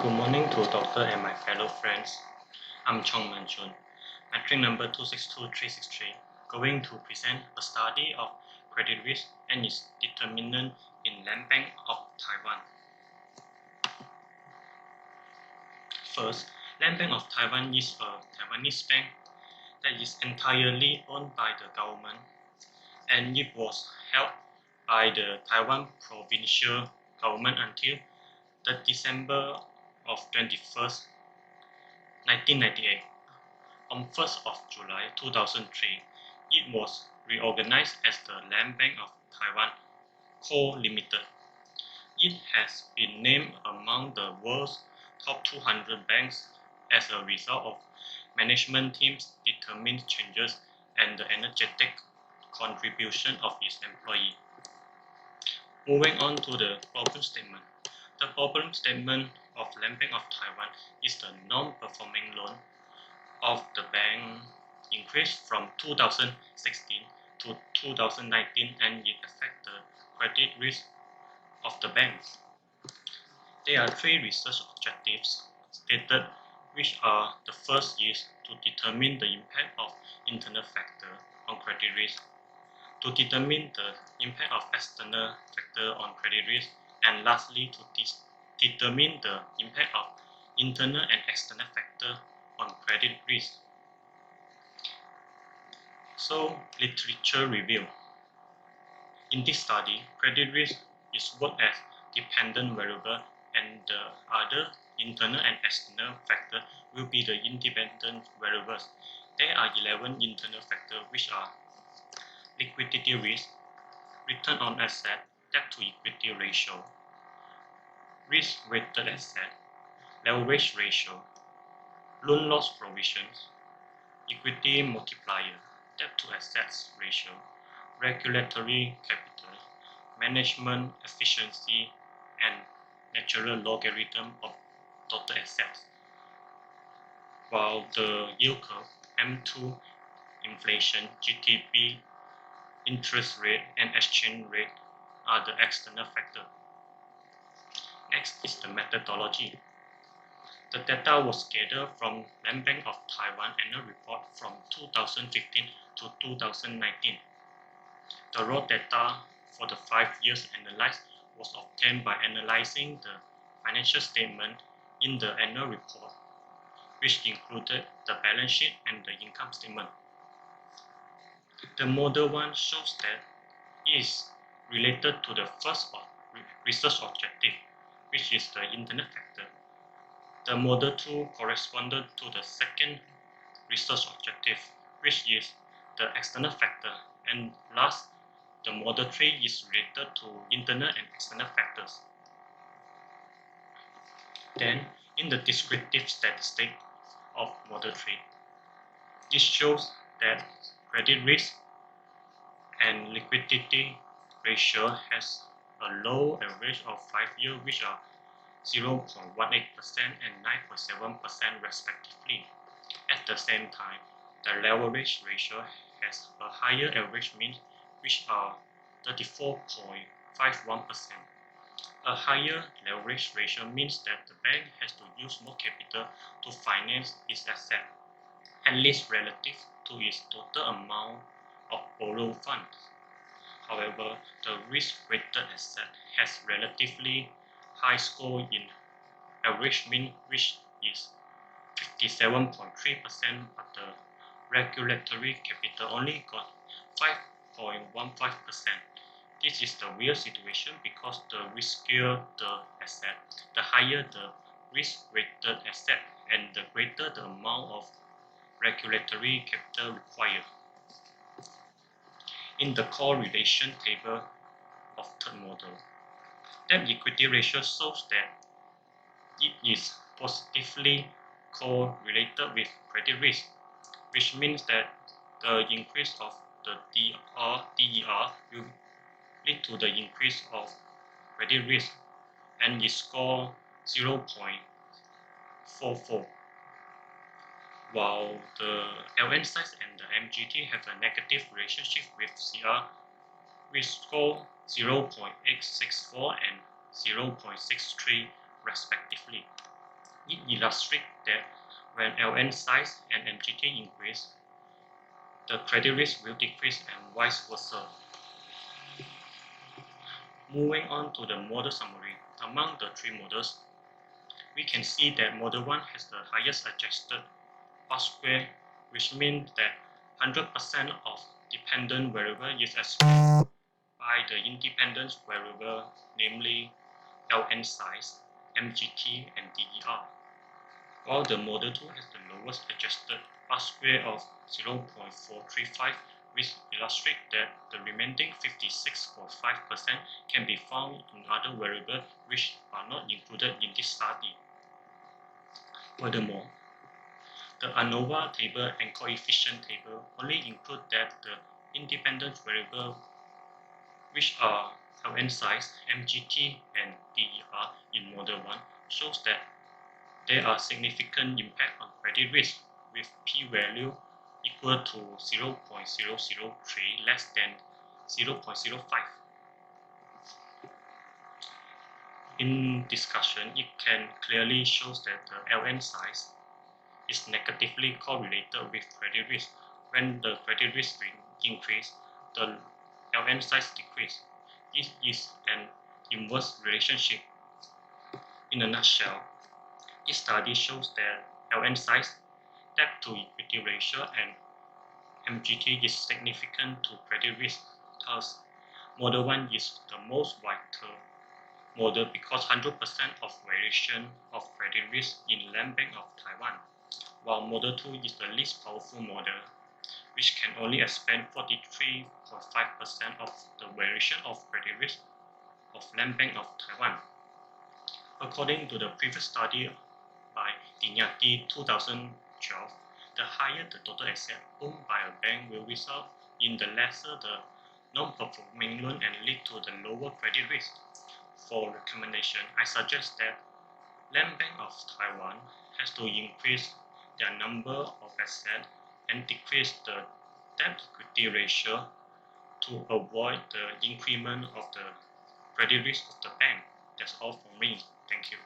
Good morning to doctor and my fellow friends. I'm Chong Mun Chun, metric number 262363, going to present a study of credit risk and its determinant in Land Bank of Taiwan. First, Land Bank of Taiwan is a Taiwanese bank that is entirely owned by the government, and it was held by the Taiwan provincial government until the December of 21st, 1998. On 1st of July 2003, it was reorganized as the Land Bank of Taiwan Co. Limited. It has been named among the world's top 200 banks as a result of management teams' determined changes and the energetic contribution of its employees. Moving on to the problem statement. The problem statement of Land Bank of Taiwan is the non-performing loan of the bank increased from 2016 to 2019, and it affects the credit risk of the bank. There are three research objectives stated, which are: the first is to determine the impact of internal factor on credit risk, to determine the impact of external factor on credit risk, and lastly to determine the impact of internal and external factor on credit risk. So, literature review. In this study, credit risk is worked as dependent variable, and the other internal and external factor will be the independent variables. There are 11 internal factors, which are liquidity risk, return on asset, debt to equity ratio, risk-weighted asset, leverage ratio, loan loss provisions, equity multiplier, debt to assets ratio, regulatory capital, management efficiency, and natural logarithm of total assets. While the yield curve, M2, inflation, GDP, interest rate, and exchange rate are the external factors. Next is the methodology. The data was gathered from Land Bank of Taiwan annual report from 2015 to 2019. The raw data for the 5 years analyzed was obtained by analyzing the financial statement in the annual report, which included the balance sheet and the income statement. The Model 1 shows that it is related to the first research objective, which is the internal factor. The Model 2 corresponded to the second research objective, which is the external factor. And last, the Model 3 is related to internal and external factors. Then, in the descriptive statistic of Model 3, it shows that credit risk and liquidity ratio has a low average of 5 years, which are 0.18% and 9.7% respectively. At the same time, the leverage ratio has a higher average mean, which are 34.51%. A higher leverage ratio means that the bank has to use more capital to finance its asset, at least relative to its total amount of borrowed funds. However, the risk-weighted asset has relatively high score in average mean, which is 57.3%, but the regulatory capital only got 5.15%. This is the real situation because the riskier the asset, the higher the risk-weighted asset, and the greater the amount of regulatory capital required. In the correlation table of third model, debt equity ratio shows that it is positively correlated with credit risk, which means that the increase of the DER will lead to the increase of credit risk, and is score 0.44. While the LN size and the MGT have a negative relationship with CR, which score 0.864 and 0.63 respectively. It illustrates that when LN size and MGT increase, the credit risk will decrease and vice versa. Moving on to the model summary, among the three models, we can see that model 1 has the highest adjusted pass square, which means that 100% of dependent variable is expressed by the independent variable, namely LN size, MGT, and DER, while the model 2 has the lowest adjusted pass square of 0.435, which illustrates that the remaining 56.5% can be found in other variables which are not included in this study. Furthermore, the ANOVA table and coefficient table only include that the independent variable which are LN size, MGT, and DER in model 1 shows that there are significant impact on credit risk with p-value equal to 0.003 less than 0.05. In discussion, it can clearly shows that the LN size is negatively correlated with credit risk. When the credit risk increase, the LN size decrease. This is an inverse relationship. In a nutshell, this study shows that LN size, debt to equity ratio, and MGT is significant to credit risk. Thus, model 1 is the most vital model because 100% of variation of credit risk in Land Bank of Taiwan, while model 2 is the least powerful model, which can only expand 43.5% of the variation of credit risk of Land Bank of Taiwan. According to the previous study by Dignati 2012, the higher the total asset owned by a bank will result in the lesser the non-performing loan and lead to the lower credit risk. For recommendation, I suggest that Land Bank of Taiwan has to increase their number of assets and decrease the debt-equity ratio to avoid the increment of the credit risk of the bank. That's all from me. Thank you.